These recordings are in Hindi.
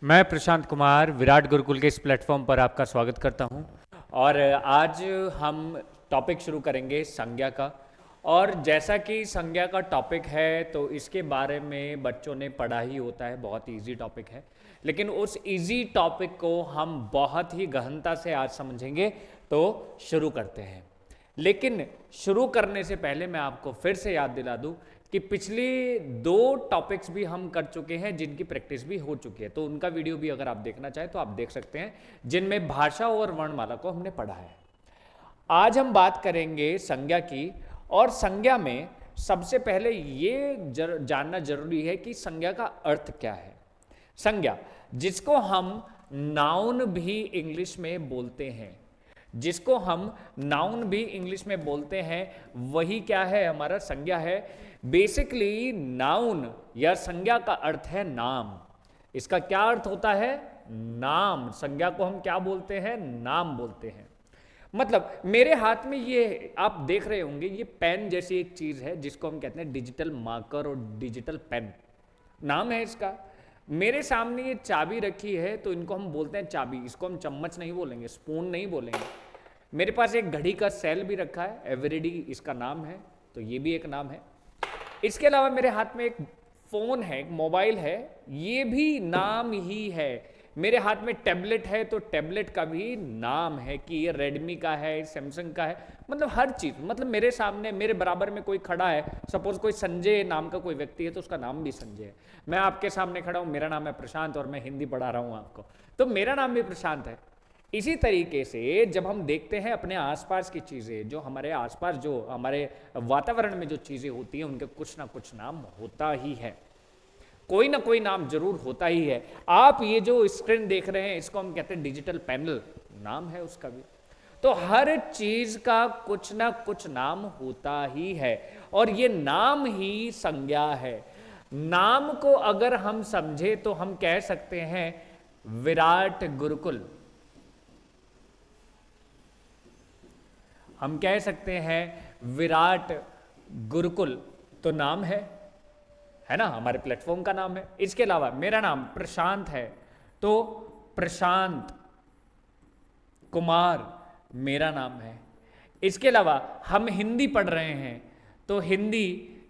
मैं प्रशांत कुमार विराट गुरुकुल के इस प्लेटफॉर्म पर आपका स्वागत करता हूं। और आज हम टॉपिक शुरू करेंगे संज्ञा का। और जैसा कि संज्ञा का टॉपिक है तो इसके बारे में बच्चों ने पढ़ा ही होता है, बहुत इजी टॉपिक है। लेकिन उस इजी टॉपिक को हम बहुत ही गहनता से आज समझेंगे। तो शुरू करते हैं। लेकिन शुरू करने से पहले मैं आपको फिर से याद दिला दूं कि पिछली दो टॉपिक्स भी हम कर चुके हैं जिनकी प्रैक्टिस भी हो चुकी है, तो उनका वीडियो भी अगर आप देखना चाहें तो आप देख सकते हैं, जिनमें भाषा और वर्णमाला को हमने पढ़ा है। आज हम बात करेंगे संज्ञा की। और संज्ञा में सबसे पहले ये जानना जरूरी है कि संज्ञा का अर्थ क्या है। संज्ञा, जिसको हम नाउन भी इंग्लिश में बोलते हैं, जिसको हम नाउन भी इंग्लिश में बोलते हैं, वही क्या है, हमारा संज्ञा है। बेसिकली नाउन या संज्ञा का अर्थ है नाम। इसका क्या अर्थ होता है? नाम। संज्ञा को हम क्या बोलते हैं? नाम बोलते हैं। मतलब मेरे हाथ में ये आप देख रहे होंगे, ये पेन जैसी एक चीज है जिसको हम कहते हैं डिजिटल मार्कर और डिजिटल पेन, नाम है इसका। मेरे सामने ये चाबी रखी है तो इनको हम बोलते हैं चाबी। इसको हम चम्मच नहीं बोलेंगे, स्पून नहीं बोलेंगे। मेरे पास एक घड़ी का सेल भी रखा है, एवरीडी इसका नाम है, तो ये भी एक नाम है। इसके अलावा मेरे हाथ में एक फोन है, एक मोबाइल है, ये भी नाम ही है। मेरे हाथ में टैबलेट है तो टैबलेट का भी नाम है कि ये रेडमी का है, सैमसंग का है। मतलब हर चीज, मतलब मेरे सामने मेरे बराबर में कोई खड़ा है, सपोज कोई संजय नाम का कोई व्यक्ति है तो उसका नाम भी संजय है। मैं आपके सामने खड़ा हूं, मेरा नाम है प्रशांत और मैं हिंदी पढ़ा रहा हूं आपको, तो मेरा नाम भी प्रशांत है। इसी तरीके से जब हम देखते हैं अपने आसपास की चीजें, जो हमारे आसपास, जो हमारे वातावरण में जो चीजें होती हैं, उनके कुछ ना कुछ नाम होता ही है, कोई ना कोई नाम जरूर होता ही है। आप ये जो स्क्रीन देख रहे हैं, इसको हम कहते हैं डिजिटल पैनल, नाम है उसका भी। तो हर चीज का कुछ ना कुछ नाम होता ही है और ये नाम ही संज्ञा है। नाम को अगर हम समझे तो हम कह सकते हैं विराट गुरुकुल, हम कह सकते हैं विराट गुरुकुल, तो नाम है ना, हमारे प्लेटफॉर्म का नाम है। इसके अलावा मेरा नाम प्रशांत है तो प्रशांत कुमार मेरा नाम है। इसके अलावा हम हिंदी पढ़ रहे हैं तो हिंदी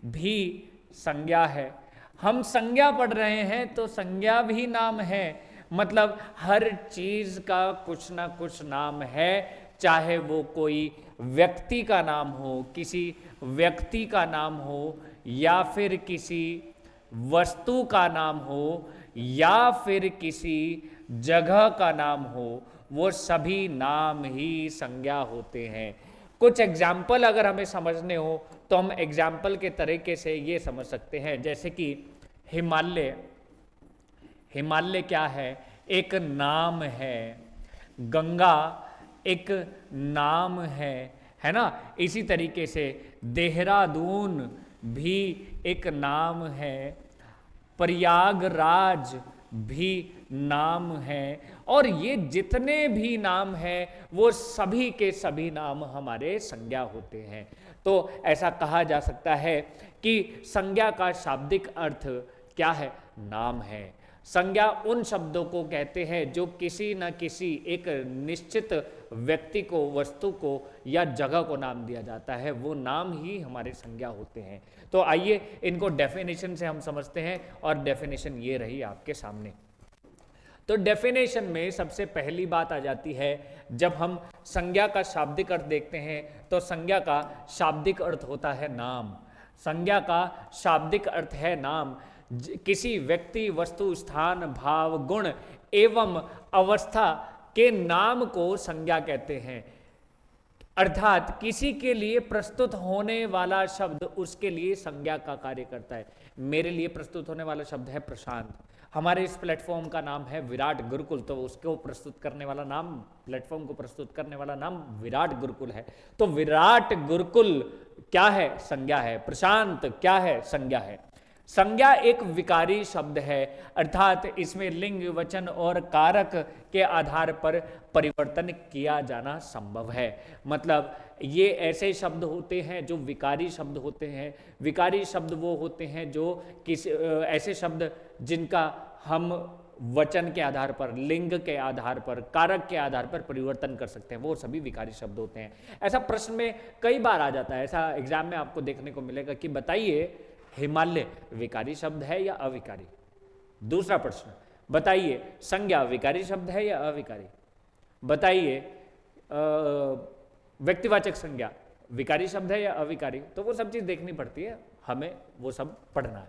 भी संज्ञा है। हम संज्ञा पढ़ रहे हैं तो संज्ञा भी नाम है। मतलब हर चीज का कुछ ना कुछ नाम है, चाहे वो कोई व्यक्ति का नाम हो, किसी व्यक्ति का नाम हो, या फिर किसी वस्तु का नाम हो, या फिर किसी जगह का नाम हो, वो सभी नाम ही संज्ञा होते हैं। कुछ एग्जाम्पल अगर हमें समझने हो तो हम एग्जाम्पल के तरीके से ये समझ सकते हैं, जैसे कि हिमालय। हिमालय क्या है? एक नाम है। गंगा एक नाम है ना। इसी तरीके से देहरादून भी एक नाम है, प्रयागराज भी नाम है, और ये जितने भी नाम हैं वो सभी के सभी नाम हमारे संज्ञा होते हैं। तो ऐसा कहा जा सकता है कि संज्ञा का शाब्दिक अर्थ क्या है? नाम है। संज्ञा उन शब्दों को कहते हैं जो किसी न किसी एक निश्चित व्यक्ति को, वस्तु को या जगह को नाम दिया जाता है, वो नाम ही हमारे संज्ञा होते हैं। तो आइए इनको डेफिनेशन से हम समझते हैं, और डेफिनेशन ये रही आपके सामने। तो डेफिनेशन में सबसे पहली बात आ जाती है, जब हम संज्ञा का शाब्दिक अर्थ देखते हैं तो संज्ञा का शाब्दिक अर्थ होता है नाम। संज्ञा का शाब्दिक अर्थ है नाम। किसी व्यक्ति, वस्तु, स्थान, भाव, गुण एवं अवस्था के नाम को संज्ञा कहते हैं। अर्थात किसी के लिए प्रस्तुत होने वाला शब्द उसके लिए संज्ञा का कार्य करता है। मेरे लिए प्रस्तुत होने वाला शब्द है प्रशांत, हमारे इस प्लेटफॉर्म का नाम है विराट गुरुकुल, तो उसको प्रस्तुत करने वाला नाम, प्लेटफॉर्म को प्रस्तुत करने वाला नाम विराट गुरुकुल है। तो विराट गुरुकुल क्या है? संज्ञा है। प्रशांत क्या है? संज्ञा है। संज्ञा एक विकारी शब्द है, अर्थात इसमें लिंग, वचन और कारक के आधार पर परिवर्तन किया जाना संभव है। मतलब ये ऐसे शब्द होते हैं जो विकारी शब्द होते हैं। विकारी शब्द वो होते हैं जो किसी ऐसे शब्द जिनका हम वचन के आधार पर, लिंग के आधार पर, कारक के आधार पर परिवर्तन कर सकते हैं, वो सभी विकारी शब्द होते हैं। ऐसा प्रश्न में कई बार आ जाता है, ऐसा एग्जाम में आपको देखने को मिलेगा कि बताइए हिमालय विकारी शब्द है या अविकारी। दूसरा प्रश्न, बताइए संज्ञा विकारी शब्द है या अविकारी। बताइए व्यक्तिवाचक संज्ञा विकारी शब्द है या अविकारी। तो वो सब चीज देखनी पड़ती है, हमें वो सब पढ़ना है।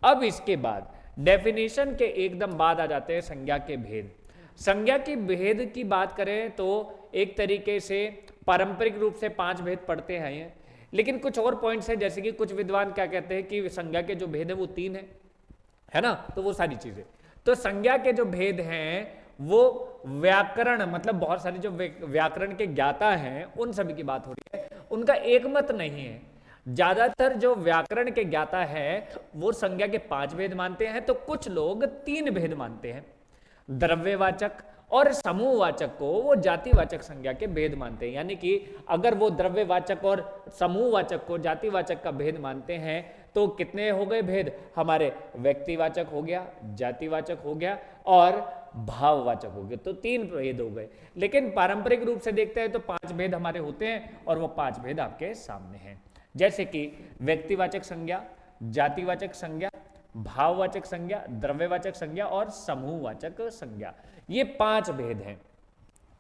अब इसके बाद डेफिनेशन के एकदम बाद आ जाते हैं संज्ञा के भेद। संज्ञा की भेद की बात करें तो एक तरीके से पारंपरिक रूप से 5 भेद पढ़ते हैं ये, लेकिन कुछ और पॉइंट्स हैं, जैसे कि कुछ विद्वान क्या कहते हैं कि संज्ञा के जो भेद है वो 3 है ना। तो वो सारी चीजें, तो संज्ञा के जो भेद हैं वो व्याकरण, मतलब बहुत सारे जो व्याकरण के ज्ञाता हैं उन सभी की बात हो रही है, उनका एक मत नहीं है। ज्यादातर जो व्याकरण के ज्ञाता है वो संज्ञा के 5 भेद मानते हैं, तो कुछ लोग 3 भेद मानते हैं। द्रव्यवाचक और समूहवाचक को वो जातिवाचक संज्ञा के भेद मानते हैं, यानी कि अगर वो द्रव्यवाचक और समूहवाचक को जातिवाचक का भेद मानते हैं तो कितने हो गए भेद हमारे, व्यक्तिवाचक हो गया, जातिवाचक हो गया और भाववाचक हो गए, तो 3 भेद हो गए। लेकिन पारंपरिक रूप से देखते हैं तो 5 भेद हमारे होते हैं, और वो 5 भेद आपके सामने हैं, जैसे कि व्यक्तिवाचक संज्ञा, जातिवाचक संज्ञा, भाववाचक संज्ञा, द्रव्यवाचक संज्ञा और समूहवाचक संज्ञा, ये 5 भेद हैं।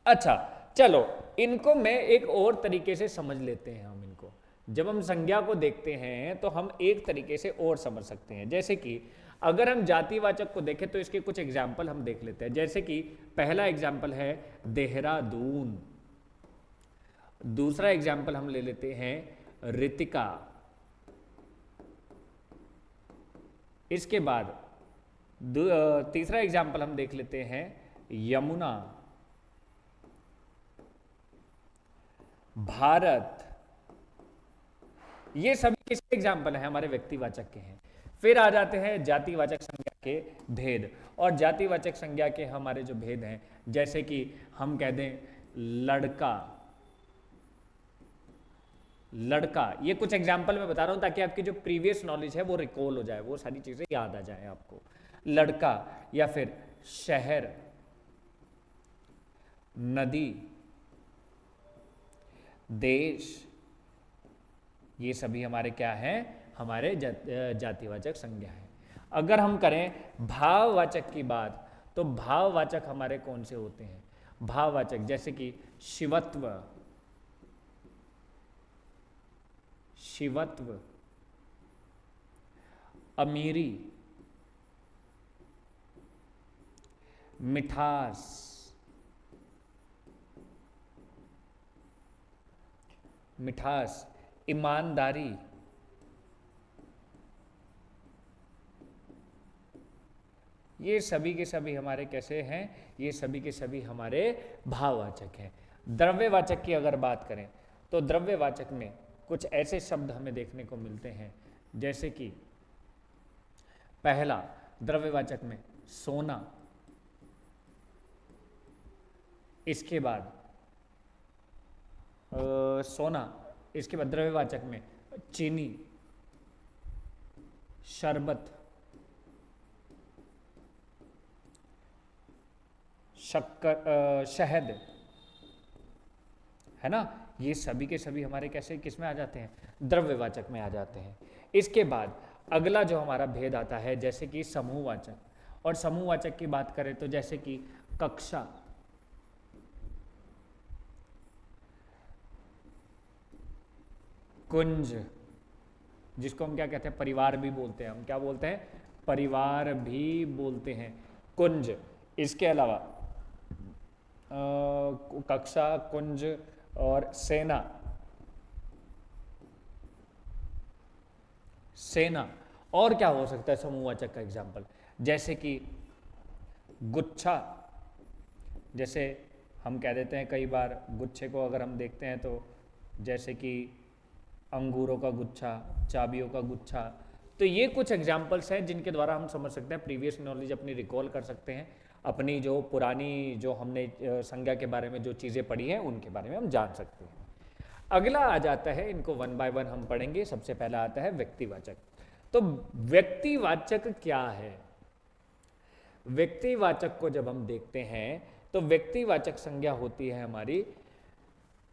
अच्छा चलो इनको मैं एक और तरीके से समझ लेते हैं। हम इनको जब हम संज्ञा को देखते हैं तो हम एक तरीके से और समझ सकते हैं, जैसे कि अगर हम जातिवाचक को देखें तो इसके कुछ एग्जाम्पल हम देख लेते हैं। जैसे कि पहला एग्जाम्पल है देहरादून, दूसरा एग्जाम्पल हम ले लेते हैं रितिका, इसके बाद तीसरा एग्जाम्पल हम देख लेते हैं यमुना, भारत, ये सभी किसके एग्जाम्पल हैं, हमारे व्यक्तिवाचक के हैं। फिर आ जाते हैं जातिवाचक संज्ञा के भेद, और जातिवाचक संज्ञा के हमारे जो भेद हैं, जैसे कि हम कह दें लड़का, लड़का, ये कुछ एग्जाम्पल मैं बता रहा हूं ताकि आपकी जो प्रीवियस नॉलेज है वो रिकॉल हो जाए, वो सारी चीजें याद आ जाए आपको। लड़का, या फिर शहर, नदी, देश, ये सभी हमारे क्या हैं, हमारे जातिवाचक संज्ञा है। अगर हम करें भाववाचक की बात तो भाववाचक हमारे कौन से होते हैं, भाववाचक जैसे कि शिवत्व, शिवत्व, अमीरी, मिठास, मिठास, ईमानदारी, ये सभी के सभी हमारे कैसे हैं, ये सभी के सभी हमारे भाववाचक हैं। द्रव्यवाचक की अगर बात करें तो द्रव्यवाचक में कुछ ऐसे शब्द हमें देखने को मिलते हैं, जैसे कि पहला द्रव्यवाचक में सोना, इसके बाद सोना, इसके बाद द्रव्यवाचक में चीनी, शरबत, शक्कर, शहद, है ना। ये सभी के सभी हमारे कैसे किस में आ जाते हैं, द्रव्यवाचक में आ जाते हैं। इसके बाद अगला जो हमारा भेद आता है जैसे कि समूहवाचक, और समूहवाचक की बात करें तो जैसे कि कक्षा, कुंज, जिसको हम क्या कहते हैं, परिवार भी बोलते हैं, हम क्या बोलते हैं, परिवार भी बोलते हैं, कुंज। इसके अलावा कक्षा, कुंज और सेना, सेना, और क्या हो सकता है समूहवाचक का एग्जाम्पल, जैसे कि गुच्छा, जैसे हम कह देते हैं कई बार गुच्छे को अगर हम देखते हैं तो जैसे कि अंगूरों का गुच्छा, चाबियों का गुच्छा। तो ये कुछ एग्जाम्पल्स हैं जिनके द्वारा हम समझ सकते हैं, प्रीवियस नॉलेज अपनी रिकॉल कर सकते हैं, अपनी जो पुरानी जो हमने संज्ञा के बारे में जो चीज़ें पढ़ी हैं उनके बारे में हम जान सकते हैं। अगला आ जाता है, इनको 1 बाय 1 हम पढ़ेंगे। सबसे पहला आता है व्यक्तिवाचक। तो व्यक्तिवाचक क्या है, व्यक्तिवाचक को जब हम देखते हैं तो व्यक्तिवाचक संज्ञा होती है हमारी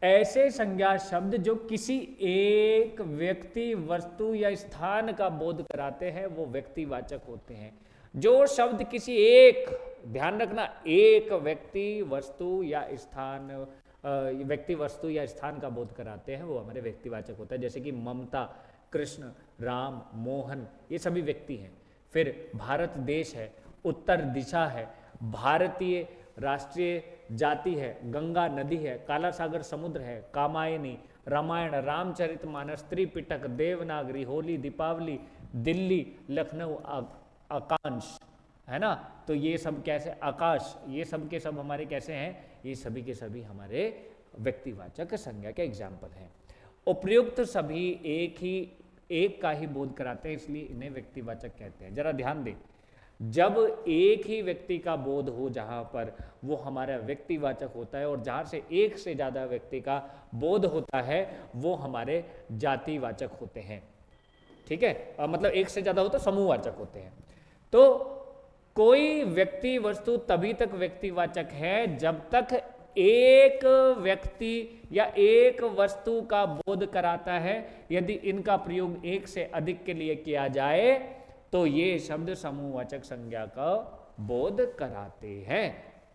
ऐसे संज्ञा शब्द जो किसी एक व्यक्ति, वस्तु या स्थान का बोध कराते हैं, वो व्यक्तिवाचक होते हैं। जो शब्द किसी एक, ध्यान रखना, एक व्यक्ति, वस्तु या स्थान, व्यक्ति, वस्तु या स्थान का बोध कराते हैं, वो हमारे व्यक्तिवाचक होता है। जैसे कि ममता, कृष्ण, राम, मोहन, ये सभी व्यक्ति हैं। फिर भारत देश है, उत्तर दिशा है, भारतीय राष्ट्रीय जाति है, गंगा नदी है, काला सागर समुद्र है, कामायनी, रामायण, रामचरितमानस, त्रिपिटक, देवनागरी, होली, दीपावली, दिल्ली, लखनऊ, आकांश, है ना। तो ये सब कैसे, आकाश, ये सब के सब हमारे कैसे हैं, ये सभी के सभी हमारे व्यक्तिवाचक संज्ञा के एग्जाम्पल हैं। उपर्युक्त सभी एक का ही बोध कराते हैं, इसलिए इन्हें व्यक्तिवाचक कहते हैं। जरा ध्यान दें, जब एक ही व्यक्ति का बोध हो जहां पर, वो हमारा व्यक्तिवाचक होता है, और जहां से एक से ज्यादा व्यक्ति का बोध होता है वो हमारे जातिवाचक होते हैं। ठीक है, मतलब एक से ज्यादा हो तो समूहवाचक होते हैं। तो कोई व्यक्ति वस्तु तभी तक व्यक्तिवाचक है जब तक एक व्यक्ति या एक वस्तु का बोध कराता है। यदि इनका प्रयोग एक से अधिक के लिए किया जाए तो ये शब्द समूहवाचक संज्ञा का बोध कराते हैं।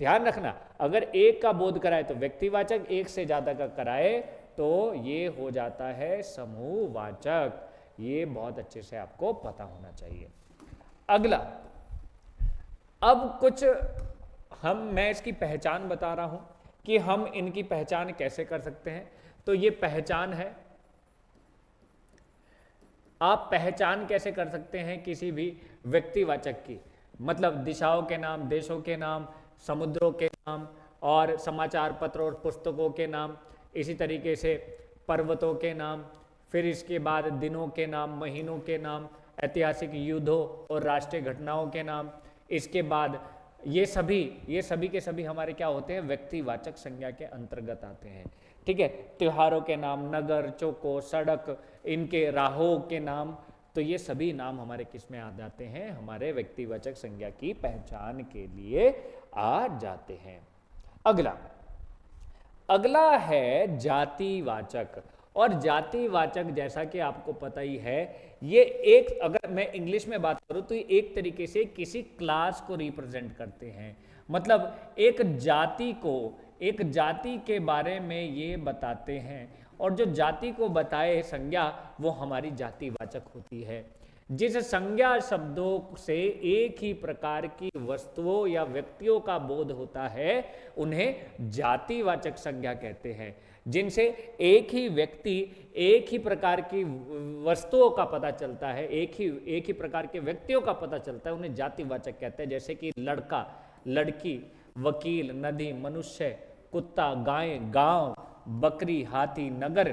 ध्यान रखना, अगर एक का बोध कराए तो व्यक्तिवाचक, एक से ज्यादा का कराए तो ये हो जाता है समूहवाचक। ये बहुत अच्छे से आपको पता होना चाहिए। अगला, अब कुछ मैं इसकी पहचान बता रहा हूं कि हम इनकी पहचान कैसे कर सकते हैं। तो ये पहचान है, आप पहचान कैसे कर सकते हैं किसी भी व्यक्तिवाचक की, मतलब दिशाओं के नाम, देशों के नाम, समुद्रों के नाम, और समाचार पत्र और पुस्तकों के नाम, इसी तरीके से पर्वतों के नाम, फिर इसके बाद दिनों के नाम, महीनों के नाम, ऐतिहासिक युद्धों और राष्ट्रीय घटनाओं के नाम। इसके बाद ये सभी के सभी हमारे क्या होते हैं, व्यक्तिवाचक संज्ञा के अंतर्गत आते हैं। ठीक है, त्योहारों के नाम, नगर, चौकों, सड़क, इनके राहों के नाम, तो ये सभी नाम हमारे किस में आ जाते हैं, हमारे व्यक्तिवाचक संज्ञा की पहचान के लिए आ जाते हैं। अगला है जातिवाचक। और जातिवाचक, जैसा कि आपको पता ही है, ये एक, अगर मैं इंग्लिश में बात करूं तो ये एक तरीके से किसी क्लास को रिप्रेजेंट करते हैं। मतलब एक जाति के बारे में ये बताते हैं, और जो जाति को बताए संज्ञा वो हमारी जातिवाचक होती है। जिस संज्ञा शब्दों से एक ही प्रकार की वस्तुओं या व्यक्तियों का बोध होता है उन्हें जातिवाचक संज्ञा कहते हैं। जिनसे एक ही व्यक्ति, एक ही प्रकार की वस्तुओं का पता चलता है, एक ही प्रकार के व्यक्तियों का पता चलता है, उन्हें जातिवाचक कहते हैं। जैसे कि लड़का, लड़की, वकील, नदी, मनुष्य, कुत्ता, गाय, गांव, बकरी, हाथी, नगर,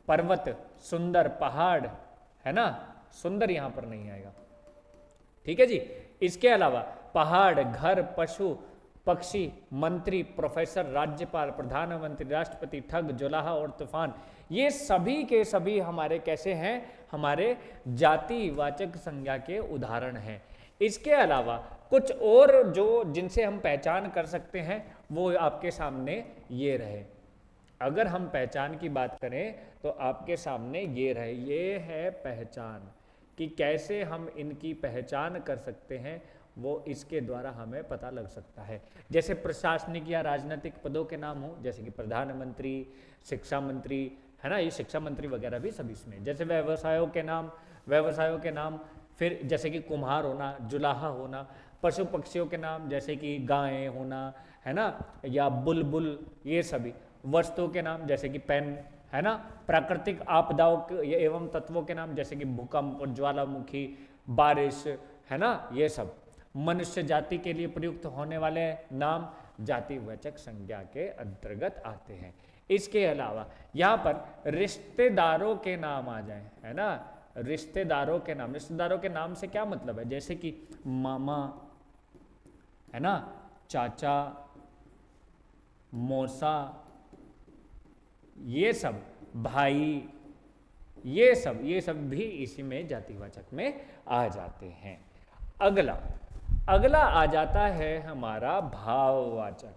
पर्वत, सुंदर, पहाड़, है ना। सुंदर यहां पर नहीं आएगा, ठीक है जी। इसके अलावा पहाड़, घर, पशु, पक्षी, मंत्री, प्रोफेसर, राज्यपाल, प्रधानमंत्री, राष्ट्रपति, ठग, जुलाहा और तूफान, ये सभी के सभी हमारे कैसे हैं, हमारे जातिवाचक संज्ञा के उदाहरण हैं। इसके अलावा कुछ और जो जिनसे हम पहचान कर सकते हैं वो आपके सामने ये रहे। अगर हम पहचान की बात करें तो आपके सामने ये रहे, ये है पहचान। कि कैसे हम इनकी पहचान कर सकते हैं वो इसके द्वारा हमें पता लग सकता है। जैसे प्रशासनिक या राजनीतिक पदों के नाम हो, जैसे कि प्रधानमंत्री, शिक्षा मंत्री, है ना, ये शिक्षा मंत्री वगैरह भी सभी इसमें। जैसे व्यवसायों के नाम, फिर जैसे कि कुम्हार होना, जुलाहा होना, पशु पक्षियों के नाम जैसे कि गायें होना, है ना, या बुलबुल, ये सभी। वस्तुओं के नाम जैसे कि पेन, है ना। प्राकृतिक आपदाओं एवं तत्वों के नाम जैसे कि भूकंप, ज्वालामुखी, बारिश, है ना, ये सब। मनुष्य जाति के लिए प्रयुक्त होने वाले नाम जातिवाचक संज्ञा के अंतर्गत आते हैं। इसके अलावा यहाँ पर रिश्तेदारों के नाम आ जाए, है ना, रिश्तेदारों के नाम से क्या मतलब है, जैसे कि मामा, है ना, चाचा, मौसा, ये सब, भाई, ये सब भी इसी में जातिवाचक में आ जाते हैं। अगला आ जाता है हमारा भाववाचक।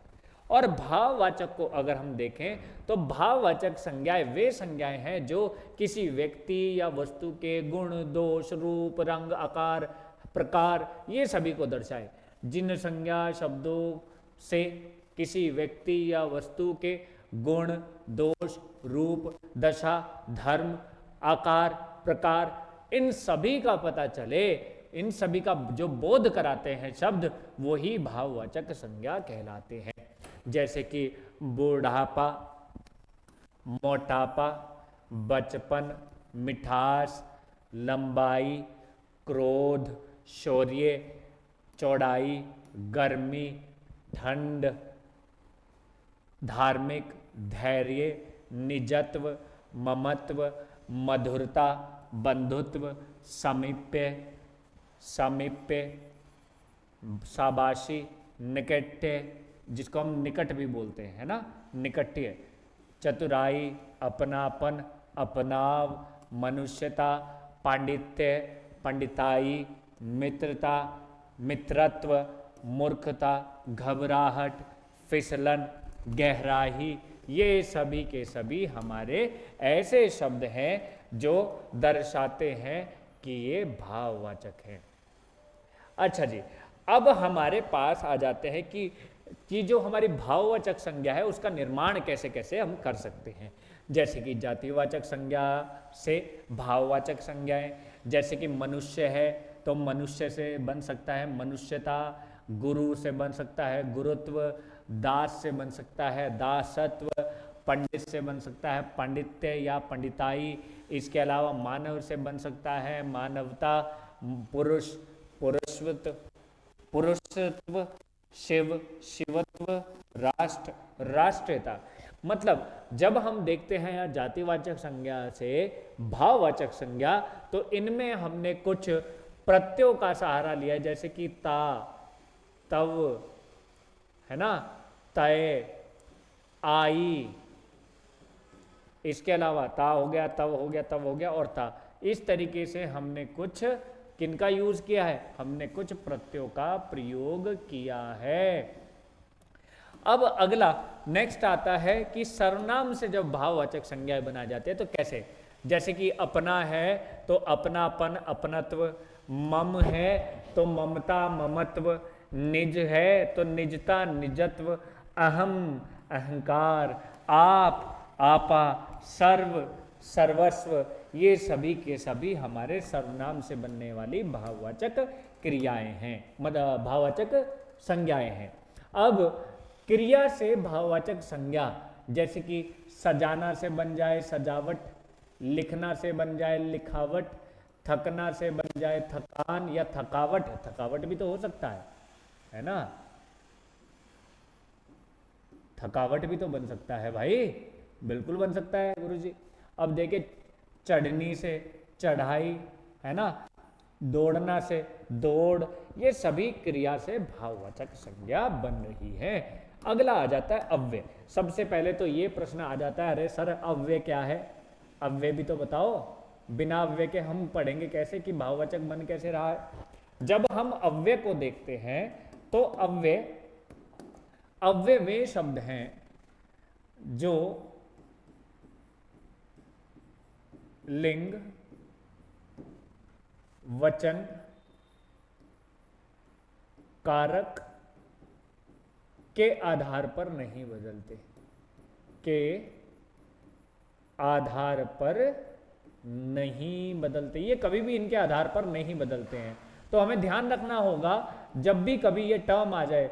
और भाववाचक को अगर हम देखें तो भाववाचक संज्ञाएं वे संज्ञाएं हैं जो किसी व्यक्ति या वस्तु के गुण, दोष, रूप, रंग, आकार, प्रकार ये सभी को दर्शाए। जिन संज्ञा शब्दों से किसी व्यक्ति या वस्तु के गुण, दोष, रूप, दशा, धर्म, आकार, प्रकार इन सभी का पता चले, इन सभी का जो बोध कराते हैं शब्द, वही भाववाचक संज्ञा कहलाते हैं। जैसे कि बूढ़ापा, मोटापा, बचपन, मिठास, लंबाई, क्रोध, शौर्य, चौड़ाई, गर्मी, ठंड, धार्मिक, धैर्य, निजत्व, ममत्व, मधुरता, बंधुत्व, सामीप्य, शाबाशी, निकट्य, जिसको हम निकट भी बोलते हैं ना, निकट्य, चतुराई, अपनापन, अपनाव, मनुष्यता, पांडित्य, पंडिताई, मित्रता, मित्रत्व, मूर्खता, घबराहट, फिसलन, गहराई, ये सभी के सभी हमारे ऐसे शब्द हैं जो दर्शाते हैं कि ये भाववाचक हैं। अच्छा जी, अब हमारे पास आ जाते हैं कि जो हमारी भाववाचक संज्ञा है उसका निर्माण कैसे कैसे हम कर सकते हैं। जैसे कि जातिवाचक संज्ञा से भाववाचक संज्ञाएं, जैसे कि मनुष्य है तो मनुष्य से बन सकता है मनुष्यता, गुरु से बन सकता है गुरुत्व, दास से बन सकता है दासत्व, पंडित से बन सकता है पांडित्य या पंडिताई, इसके अलावा मानव से बन सकता है मानवता, पुरुष पुरुषत्व, शिव शिवत्व, राष्ट्र राष्ट्रीयता। मतलब जब हम देखते हैं यहाँ जातिवाचक संज्ञा से भाववाचक संज्ञा, तो इनमें हमने कुछ प्रत्ययों का सहारा लिया, जैसे कि ता, तव, है ना, तय, आई, इसके अलावा ता हो गया, तव हो गया, तव हो गया और ता। इस तरीके से हमने कुछ किनका यूज किया है, हमने कुछ प्रत्ययों का प्रयोग किया है। अब अगला नेक्स्ट आता है कि सर्वनाम से जब भाववाचक संज्ञाएं बना जाते हैं तो कैसे। जैसे कि अपना है तो अपनापन, अपनत्व, मम है तो ममता, ममत्व, निज है तो निजता, निजत्व, अहम, अहंकार, आप, आपा, सर्व, सर्वस्व, ये सभी के सभी हमारे सर्वनाम से बनने वाली भाववाचक क्रियाएं हैं, मतलब भाववाचक संज्ञाएं हैं। अब क्रिया से भाववाचक संज्ञा, जैसे कि सजाना से बन जाए सजावट, लिखना से बन जाए लिखावट, थकना से बन जाए थकान या थकावट, थकावट भी तो हो सकता है ना, थकावट भी तो बन सकता है भाई, बिल्कुल बन सकता है गुरुजी। अब देखिए चढ़नी से चढ़ाई, है ना, दौड़ना से दौड़, ये सभी क्रिया से भाववाचक संज्ञा बन रही है। अगला आ जाता है अव्यय। सबसे पहले तो ये प्रश्न आ जाता है, अरे सर अव्यय क्या है, अव्यय भी तो बताओ, बिना अव्यय के हम पढ़ेंगे कैसे कि भाववाचक बन कैसे रहा है। जब हम अव्यय को देखते हैं तो अव्यय वे शब्द हैं जो लिंग, वचन, कारक के आधार पर नहीं बदलते, के आधार पर नहीं बदलते, ये कभी भी इनके आधार पर नहीं बदलते हैं। तो हमें ध्यान रखना होगा जब भी कभी ये टर्म आ जाए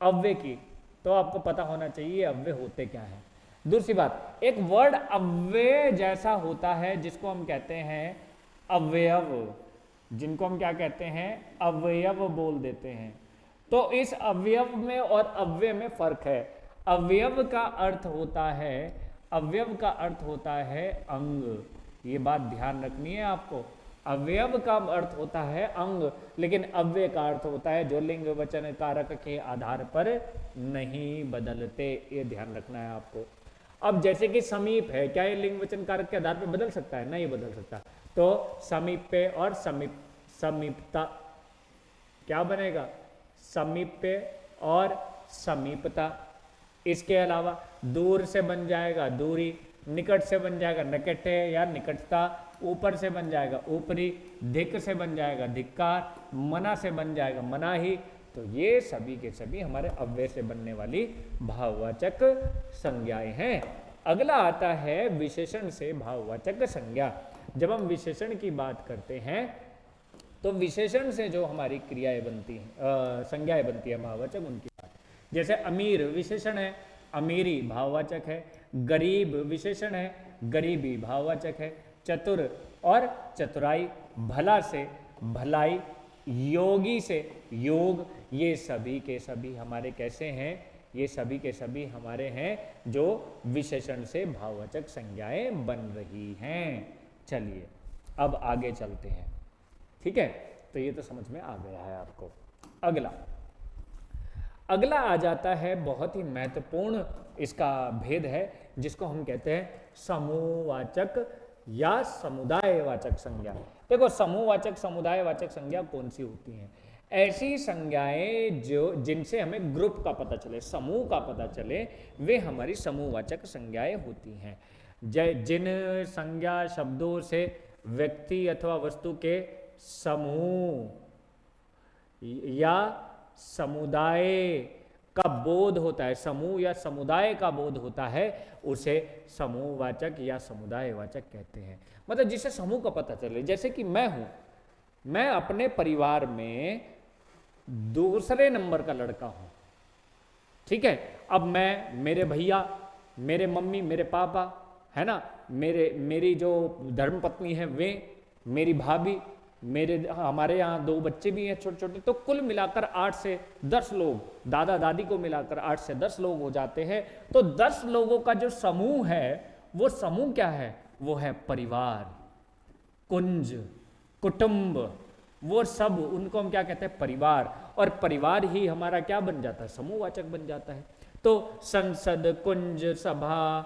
अव्यय की, तो आपको पता होना चाहिए अव्यय होते क्या है। दूसरी बात, एक वर्ड अव्यय जैसा होता है जिसको हम कहते हैं अवयव, जिनको हम क्या कहते हैं, अवयव बोल देते हैं। तो इस अवयव में और अव्यय में फर्क है। अवयव का अर्थ होता है, अवयव का अर्थ होता है अंग, ये बात ध्यान रखनी है आपको। अवयव का अर्थ होता है अंग, लेकिन अव्यय का अर्थ होता है जो लिंग, वचन, कारक के आधार पर नहीं बदलते, ये ध्यान रखना है आपको। अब जैसे कि समीप है, क्या ये लिंग, वचन, कारक के आधार पर बदल सकता है? नहीं बदल सकता। तो समीप पे और समीपता, क्या बनेगा? समीप्य और समीपता। इसके अलावा दूर से बन जाएगा दूरी, निकट से बन जाएगा निकटे या निकटता, ऊपर से बन जाएगा ऊपरी, धिक से बन जाएगा धिक्कार, मना से बन जाएगा मनाही। तो ये सभी के सभी हमारे अव्यय से बनने वाली भाववाचक संज्ञाएं हैं। अगला आता है विशेषण से भाववाचक संज्ञा। जब हम विशेषण की बात करते हैं तो विशेषण से जो हमारी क्रियाएं बनती हैं, संज्ञाएं बनती है भाववाचक, उनकी बात। जैसे अमीर विशेषण है, अमीरी भाववाचक है। गरीब विशेषण है, गरीबी भाववाचक है। चतुर और चतुराई, भला से भलाई, योगी से योग, ये सभी के सभी हमारे कैसे हैं? ये सभी के सभी हमारे हैं जो विशेषण से भाववाचक संज्ञाएं बन रही हैं। चलिए अब आगे चलते हैं, ठीक है? तो ये तो समझ में आ गया है आपको। अगला आ जाता है, बहुत ही महत्वपूर्ण इसका भेद है, जिसको हम कहते हैं समूहवाचक या समुदायवाचक संज्ञा। देखो, समूहवाचक समुदायवाचक संज्ञा कौन सी होती हैं? ऐसी संज्ञाएं जो जिनसे हमें ग्रुप का पता चले, समूह का पता चले, वे हमारी समूहवाचक संज्ञाएं होती हैं। जिन संज्ञा शब्दों से व्यक्ति अथवा वस्तु के समूह या समुदाय का बोध होता है, समूह या समुदाय का बोध होता है, उसे समूहवाचक या समुदायवाचक कहते हैं। मतलब जिसे समूह का पता चले। जैसे कि मैं हूं, मैं अपने परिवार में दूसरे नंबर का लड़का हूं, ठीक है? अब मैं, मेरे भैया, मेरे मम्मी, मेरे पापा, है ना, मेरी जो धर्मपत्नी है वे, मेरी भाभी, हमारे यहाँ 2 बच्चे भी हैं छोटे छोटे, तो कुल मिलाकर 8 से 10 लोग, दादा दादी को मिलाकर 8 से 10 लोग हो जाते हैं। तो 10 लोगों का जो समूह है, वो समूह क्या है? वो है परिवार, कुंज, कुटुंब, वो सब, उनको हम क्या कहते हैं? परिवार। और परिवार ही हमारा क्या बन जाता है? समूहवाचक बन जाता है। तो संसद, कुंज, सभा,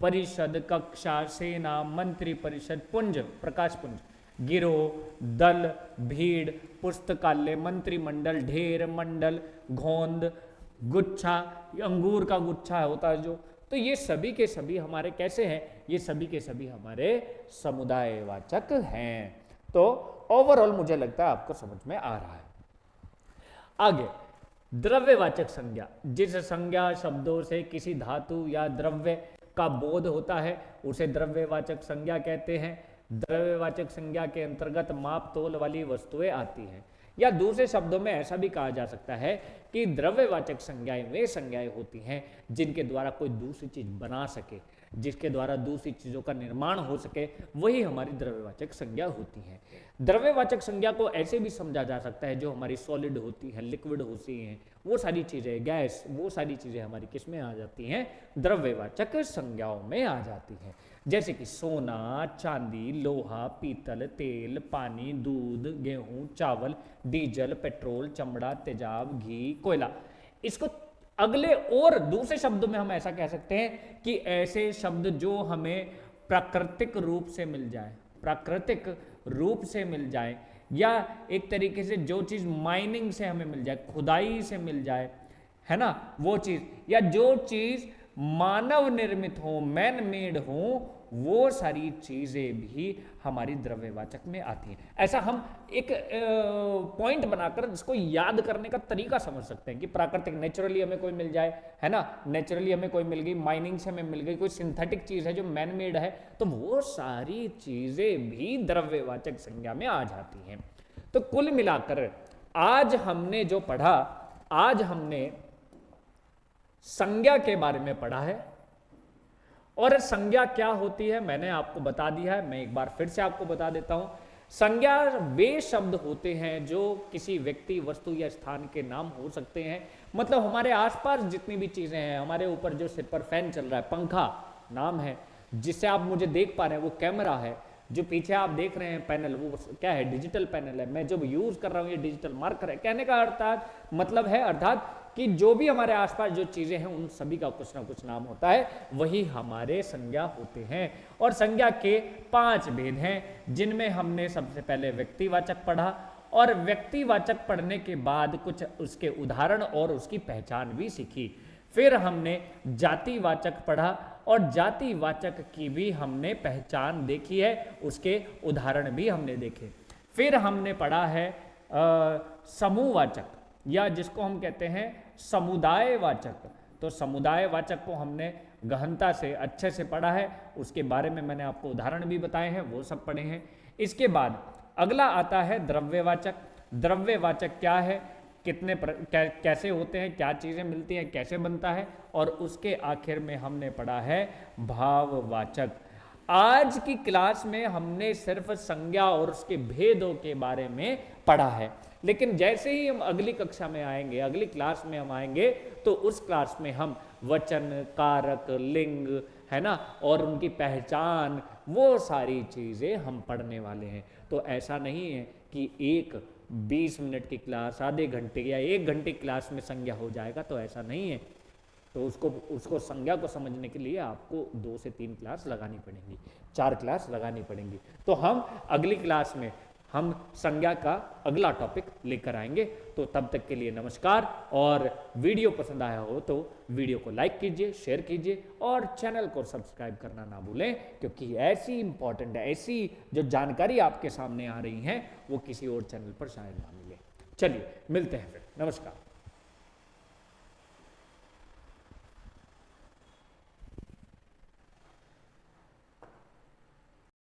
परिषद, कक्षा, सेना, मंत्री परिषद, पुंज, प्रकाश पुंज, गिरोह, दल, भीड़, पुस्तकालय, मंत्रिमंडल, ढेर, मंडल, घोंद, गुच्छा, अंगूर का गुच्छा होता है जो, तो ये सभी के सभी हमारे कैसे हैं? ये सभी के सभी हमारे समुदायवाचक हैं। तो ओवरऑल मुझे लगता है आपको समझ में आ रहा है। आगे, द्रव्यवाचक संज्ञा। जिस संज्ञा शब्दों से किसी धातु या द्रव्य का बोध होता है उसे द्रव्यवाचक संज्ञा कहते हैं। द्रव्यवाचक संज्ञा के अंतर्गत माप तोल वाली वस्तुएं आती हैं। या दूसरे शब्दों में ऐसा भी कहा जा सकता है कि द्रव्यवाचक संज्ञाएं वे संज्ञाएं होती हैं जिनके द्वारा कोई दूसरी चीज बना सके, जिसके द्वारा दूसरी चीजों का निर्माण हो सके, वही हमारी द्रव्यवाचक संज्ञा होती है। द्रव्यवाचक संज्ञा को ऐसे भी समझा जा सकता है जो हमारी सॉलिड होती है, लिक्विड होती हैं, वो सारी चीजें, गैस, वो सारी चीजें हमारी किस में आ जाती हैं? द्रव्यवाचक संज्ञाओं में आ जाती हैं। जैसे कि सोना, चांदी, लोहा, पीतल, तेल, पानी, दूध, गेहूं, चावल, डीजल, पेट्रोल, चमड़ा, तेजाब, घी, कोयला। इसको अगले और दूसरे शब्दों में हम ऐसा कह सकते हैं कि ऐसे शब्द जो हमें प्राकृतिक रूप से मिल जाए, प्राकृतिक रूप से मिल जाए, या एक तरीके से जो चीज माइनिंग से हमें मिल जाए, खुदाई से मिल जाए, है ना, वो चीज, या जो चीज मानव निर्मित हो, मैन मेड हो, वो सारी चीजें भी हमारी द्रव्यवाचक में आती हैं। ऐसा हम एक पॉइंट बनाकर इसको याद करने का तरीका समझ सकते हैं कि प्राकृतिक, नेचुरली हमें कोई मिल जाए, है ना, नेचुरली हमें कोई मिल गई, माइनिंग से हमें मिल गई, कोई सिंथेटिक चीज है जो मैन मेड है, तो वो सारी चीजें भी द्रव्यवाचक संज्ञा में आ जाती हैं। तो कुल मिलाकर आज हमने जो पढ़ा, आज हमने संज्ञा के बारे में पढ़ा है। और संज्ञा क्या होती है मैंने आपको बता दिया है, मैं एक बार फिर से आपको बता देता हूं। संज्ञा वे शब्द होते हैं जो किसी व्यक्ति, वस्तु या स्थान के नाम हो सकते हैं। मतलब हमारे आसपास जितनी भी चीजें हैं, हमारे ऊपर जो सिर पर फैन चल रहा है, पंखा नाम है, जिससे आप मुझे देख पा रहे हैं, वो कैमरा है, जो पीछे आप देख रहे हैं पैनल, वो क्या है? डिजिटल पैनल है। मैं जब यूज कर रहा हूं ये डिजिटल मार्कर है। कहने का अर्थात मतलब है, अर्थात कि जो भी हमारे आसपास जो चीजें हैं उन सभी का कुछ ना कुछ नाम होता है, वही हमारे संज्ञा होते हैं। और संज्ञा के 5 भेद हैं, जिनमें हमने सबसे पहले व्यक्तिवाचक पढ़ा, और व्यक्तिवाचक पढ़ने के बाद कुछ उसके उदाहरण और उसकी पहचान भी सीखी। फिर हमने जातिवाचक पढ़ा और जातिवाचक की भी हमने पहचान देखी है, उसके उदाहरण भी हमने देखे। फिर हमने पढ़ा है समूहवाचक या जिसको हम कहते हैं समुदायवाचक। तो समुदायवाचक को हमने गहनता से अच्छे से पढ़ा है, उसके बारे में मैंने आपको उदाहरण भी बताए हैं, वो सब पढ़े हैं। इसके बाद अगला आता है द्रव्यवाचक। द्रव्यवाचक क्या है, कैसे होते हैं, क्या चीज़ें मिलती हैं, कैसे बनता है, और उसके आखिर में हमने पढ़ा है भाववाचक। आज की क्लास में हमने सिर्फ संज्ञा और उसके भेदों के बारे में पढ़ा है, लेकिन जैसे ही हम अगली कक्षा में आएंगे, अगली क्लास में हम आएंगे, तो उस क्लास में हम वचन, कारक, लिंग, है ना, और उनकी पहचान, वो सारी चीज़ें हम पढ़ने वाले हैं। तो ऐसा नहीं है कि एक 20 मिनट की क्लास, आधे घंटे या 1 घंटे की क्लास में संज्ञा हो जाएगा, तो ऐसा नहीं है। तो उसको संज्ञा को समझने के लिए आपको 2 से 3 क्लास लगानी पड़ेंगी, 4 क्लास लगानी पड़ेंगी। तो हम अगली क्लास में हम संज्ञा का अगला टॉपिक लेकर आएंगे। तो तब तक के लिए नमस्कार, और वीडियो पसंद आया हो तो वीडियो को लाइक कीजिए, शेयर कीजिए और चैनल को सब्सक्राइब करना ना भूलें, क्योंकि ऐसी इंपॉर्टेंट, ऐसी जो जानकारी आपके सामने आ रही हैं वो किसी और चैनल पर शायद ना मिले। चलिए मिलते हैं फिर, नमस्कार।